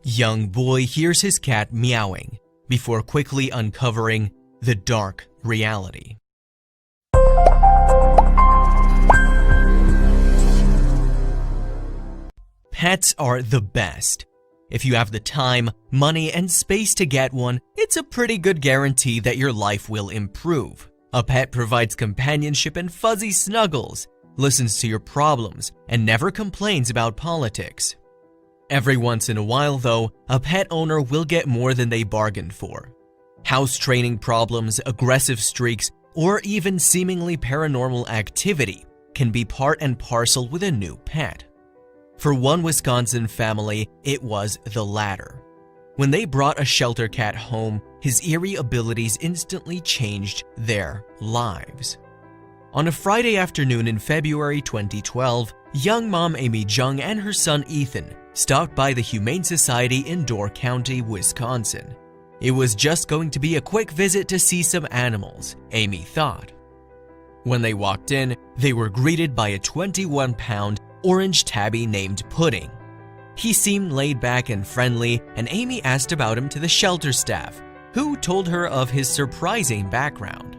Young boy hears his cat meowing before quickly uncovering the dark reality. Pets are the best. If you have the time, money, and space to get one, it's a pretty good guarantee that your life will improve. A pet provides companionship and fuzzy snuggles, listens to your problems, and never complains about politics. Every once in a while, though, a pet owner will get more than they bargained for. House training problems, aggressive streaks, or even seemingly paranormal activity can be part and parcel with a new pet. For one Wisconsin family, it was the latter. When they brought a shelter cat home, his eerie abilities instantly changed their lives. On a Friday afternoon in February 2012, young mom Amy Jung and her son Ethan stopped by the Humane Society in Door County, Wisconsin. It was just going to be a quick visit to see some animals, Amy thought. When they walked in, they were greeted by a 21-pound orange tabby named Pudding. He seemed laid back and friendly, and Amy asked about him to the shelter staff, who told her of his surprising background.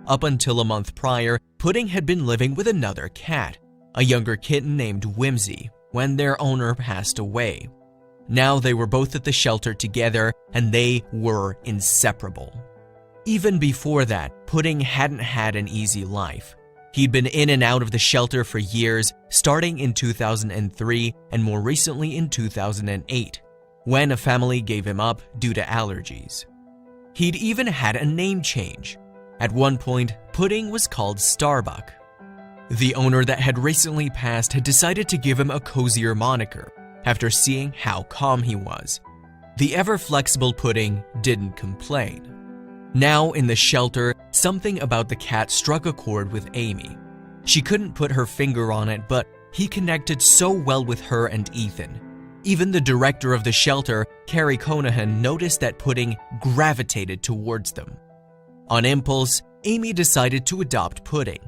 Up until a month prior, Pudding had been living with another cat, a younger kitten named Whimsy, when their owner passed away. Now they were both at the shelter together, and they were inseparable. Even before that, Pudding hadn't had an easy life. He'd been in and out of the shelter for years, starting in 2003 and more recently in 2008, when a family gave him up due to allergies. He'd even had a name change. At one point, Pudding was called Starbuck. The owner that had recently passed had decided to give him a cozier moniker after seeing how calm he was. The ever-flexible Pudding didn't complain. Now in the shelter, something about the cat struck a chord with Amy. She couldn't put her finger on it, but he connected so well with her and Ethan. Even the director of the shelter, Carrie Conahan, noticed that Pudding gravitated towards them. On impulse, Amy decided to adopt Pudding.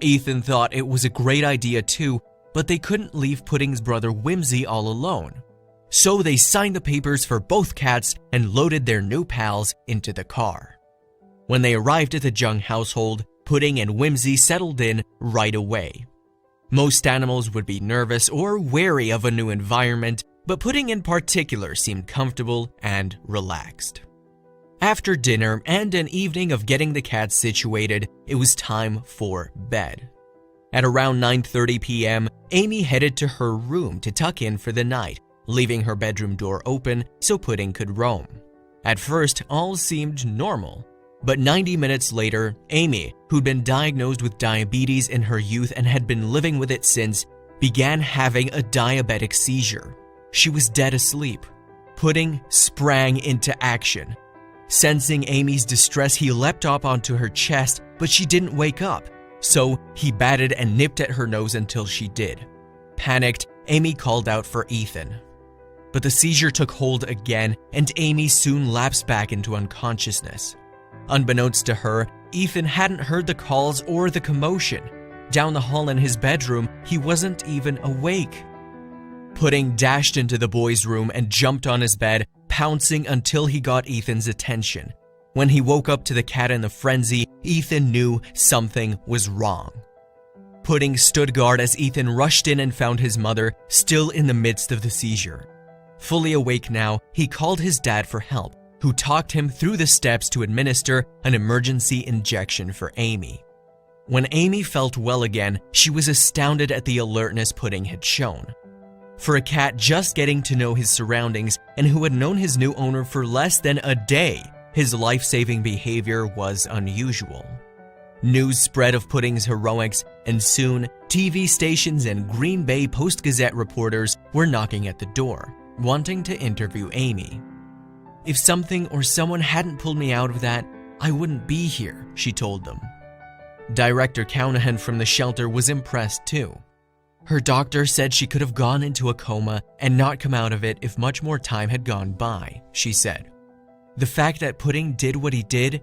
Ethan thought it was a great idea too, but they couldn't leave Pudding's brother Whimsy all alone. So they signed the papers for both cats and loaded their new pals into the car. When they arrived at the Jung household, Pudding and Whimsy settled in right away. Most animals would be nervous or wary of a new environment, but Pudding in particular seemed comfortable and relaxed. After dinner and an evening of getting the cats situated, it was time for bed. At around 9:30 p.m., Amy headed to her room to tuck in for the night, leaving her bedroom door open so Pudding could roam. At first, all seemed normal. But 90 minutes later, Amy, who'd been diagnosed with diabetes in her youth and had been living with it since, began having a diabetic seizure. She was dead asleep. Pudding sprang into action. Sensing Amy's distress, he leapt up onto her chest, but she didn't wake up. So he batted and nipped at her nose until she did. Panicked, Amy called out for Ethan. But the seizure took hold again, and Amy soon lapsed back into unconsciousness. Unbeknownst to her, Ethan hadn't heard the calls or the commotion. Down the hall in his bedroom, he wasn't even awake. Pudding dashed into the boy's room and jumped on his bed, pouncing until he got Ethan's attention. When he woke up to the cat in a frenzy, Ethan knew something was wrong. Pudding stood guard as Ethan rushed in and found his mother still in the midst of the seizure. Fully awake now, he called his dad for help, who talked him through the steps to administer an emergency injection for Amy. When Amy felt well again, she was astounded at the alertness Pudding had shown. For a cat just getting to know his surroundings and who had known his new owner for less than a day, his life-saving behavior was unusual. News spread of Pudding's heroics, and soon TV stations and Green Bay Post-Gazette reporters were knocking at the door, wanting to interview Amy. "If something or someone hadn't pulled me out of that, I wouldn't be here," she told them. Director Conahan from the shelter was impressed too. Her doctor said she could have gone into a coma and not come out of it if much more time had gone by, she said. "The fact that Pudding did what he did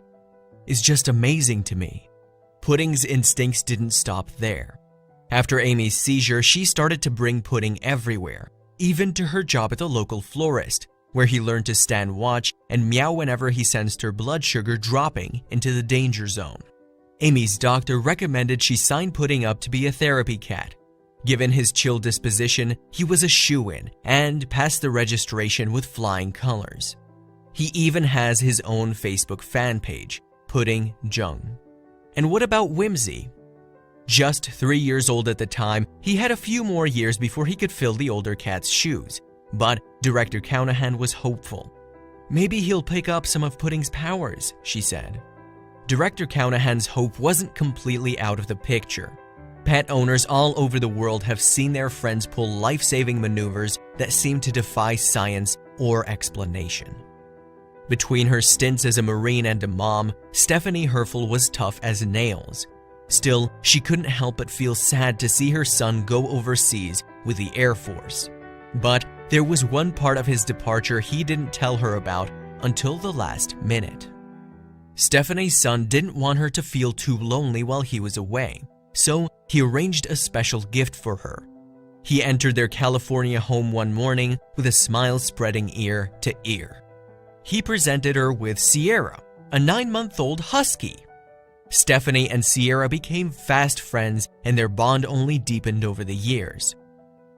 is just amazing to me." Pudding's instincts didn't stop there. After Amy's seizure, she started to bring Pudding everywhere. even to her job at the local florist, where he learned to stand watch and meow whenever he sensed her blood sugar dropping into the danger zone. Amy's doctor recommended she sign Pudding up to be a therapy cat. Given his chill disposition, he was a shoo-in and passed the registration with flying colors. He even has his own Facebook fan page, Pudding Jung. And what about Whimsy? Just 3 years old at the time, he had a few more years before he could fill the older cat's shoes. But director Callahan was hopeful. Maybe he'll pick up some of Pudding's powers, she said. Director Callahan's hope wasn't completely out of the picture. Pet owners all over the world have seen their friends pull life-saving maneuvers that seem to defy science or explanation. Between her stints as a Marine and a mom, Stephanie Herfel was tough as nails. Still, she couldn't help but feel sad to see her son go overseas with the Air Force. But there was one part of his departure he didn't tell her about until the last minute. Stephanie's son didn't want her to feel too lonely while he was away, so he arranged a special gift for her. He entered their California home one morning with a smile spreading ear to ear. He presented her with Sierra, a 9-month-old husky. Stephanie and Sierra became fast friends, and their bond only deepened over the years.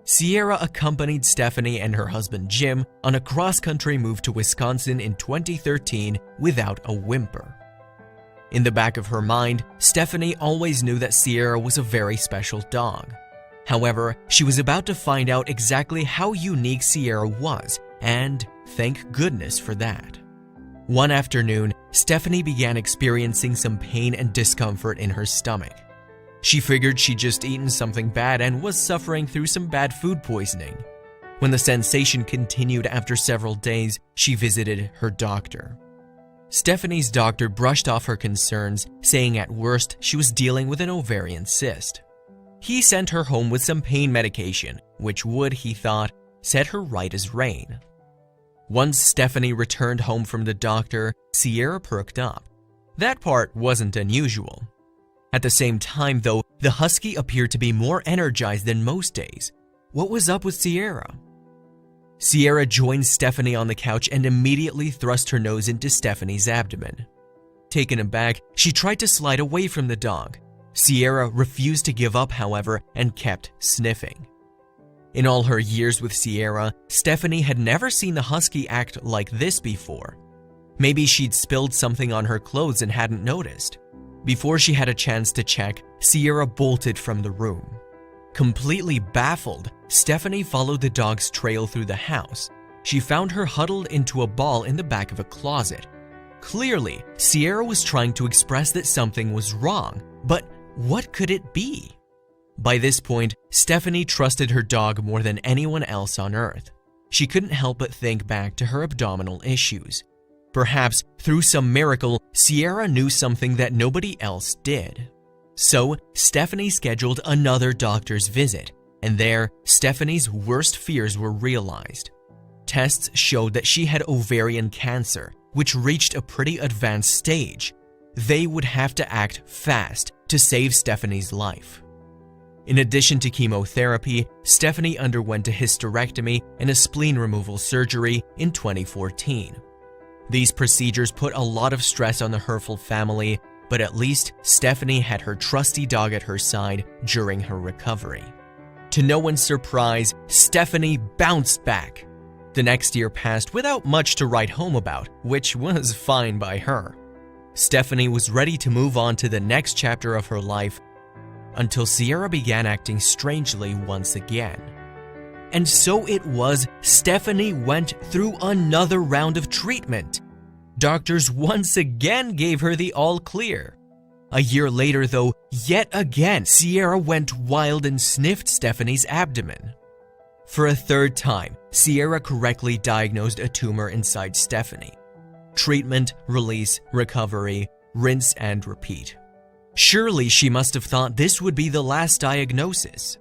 Sierra accompanied Stephanie and her husband Jim on a cross-country move to Wisconsin in 2013 without a whimper. In the back of her mind, Stephanie always knew that Sierra was a very special dog. However, she was about to find out exactly how unique Sierra was, and thank goodness for that. One afternoon, Stephanie began experiencing some pain and discomfort in her stomach. She figured she'd just eaten something bad and was suffering through some bad food poisoning. When the sensation continued after several days, she visited her doctor. Stephanie's doctor brushed off her concerns, saying at worst she was dealing with an ovarian cyst. He sent her home with some pain medication, which would, he thought, set her right as rain. Once Stephanie returned home from the doctor, Sierra perked up. That part wasn't unusual. At the same time, though, the husky appeared to be more energized than most days. What was up with Sierra? Sierra joined Stephanie on the couch and immediately thrust her nose into Stephanie's abdomen. Taken aback, she tried to slide away from the dog. Sierra refused to give up, however, and kept sniffing. In all her years with Sierra, Stephanie had never seen the husky act like this before. Maybe she'd spilled something on her clothes and hadn't noticed. Before she had a chance to check, Sierra bolted from the room. Completely baffled, Stephanie followed the dog's trail through the house. She found her huddled into a ball in the back of a closet. Clearly, Sierra was trying to express that something was wrong, but what could it be? By this point, Stephanie trusted her dog more than anyone else on earth. She couldn't help but think back to her abdominal issues. Perhaps, through some miracle, Sierra knew something that nobody else did. So, Stephanie scheduled another doctor's visit, and there, Stephanie's worst fears were realized. Tests showed that she had ovarian cancer, which reached a pretty advanced stage. They would have to act fast to save Stephanie's life. In addition to chemotherapy, Stephanie underwent a hysterectomy and a spleen removal surgery in 2014. These procedures put a lot of stress on the Herfel family, but at least Stephanie had her trusty dog at her side during her recovery. To no one's surprise, Stephanie bounced back. The next year passed without much to write home about, which was fine by her. Stephanie was ready to move on to the next chapter of her life until Sierra began acting strangely once again. And so it was, Stephanie went through another round of treatment. Doctors once again gave her the all clear. A year later, though, yet again, Sierra went wild and sniffed Stephanie's abdomen. For a third time, Sierra correctly diagnosed a tumor inside Stephanie. Treatment, release, recovery, rinse and repeat. Surely she must have thought this would be the last diagnosis.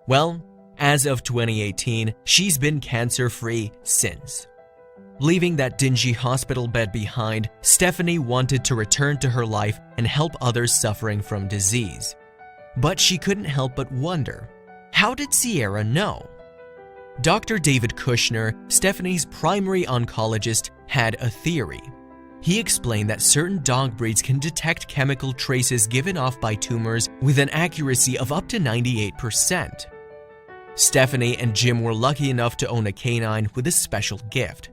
Well, as of 2018, she's been cancer-free since. Leaving that dingy hospital bed behind, Stephanie wanted to return to her life and help others suffering from disease. But she couldn't help but wonder, how did Sierra know? Dr. David Kushner, Stephanie's primary oncologist, had a theory. He explained that certain dog breeds can detect chemical traces given off by tumors with an accuracy of up to 98%. Stephanie and Jim were lucky enough to own a canine with a special gift.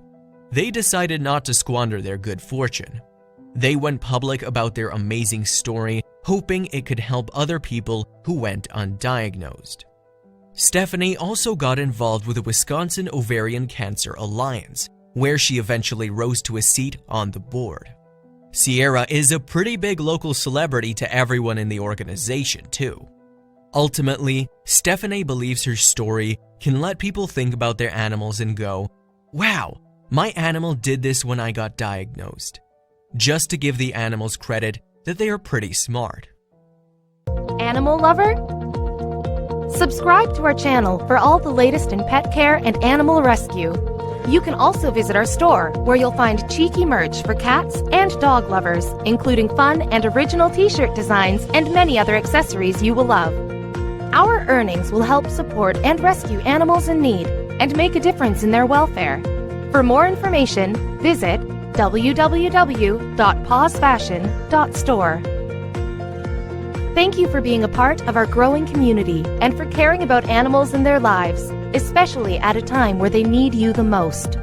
They decided not to squander their good fortune. They went public about their amazing story, hoping it could help other people who went undiagnosed. Stephanie also got involved with the Wisconsin Ovarian Cancer Alliance, where she eventually rose to a seat on the board. Sierra is a pretty big local celebrity to everyone in the organization, too. Ultimately, Stephanie believes her story can let people think about their animals and go, "Wow, my animal did this when I got diagnosed," just to give the animals credit that they are pretty smart. Animal lover? Subscribe to our channel for all the latest in pet care and animal rescue. You can also visit our store, where you'll find cheeky merch for cats and dog lovers, including fun and original t-shirt designs and many other accessories you will love. Our earnings will help support and rescue animals in need and make a difference in their welfare. For more information, visit www.pawsfashion.store. Thank you for being a part of our growing community and for caring about animals and their lives, especially at a time where they need you the most.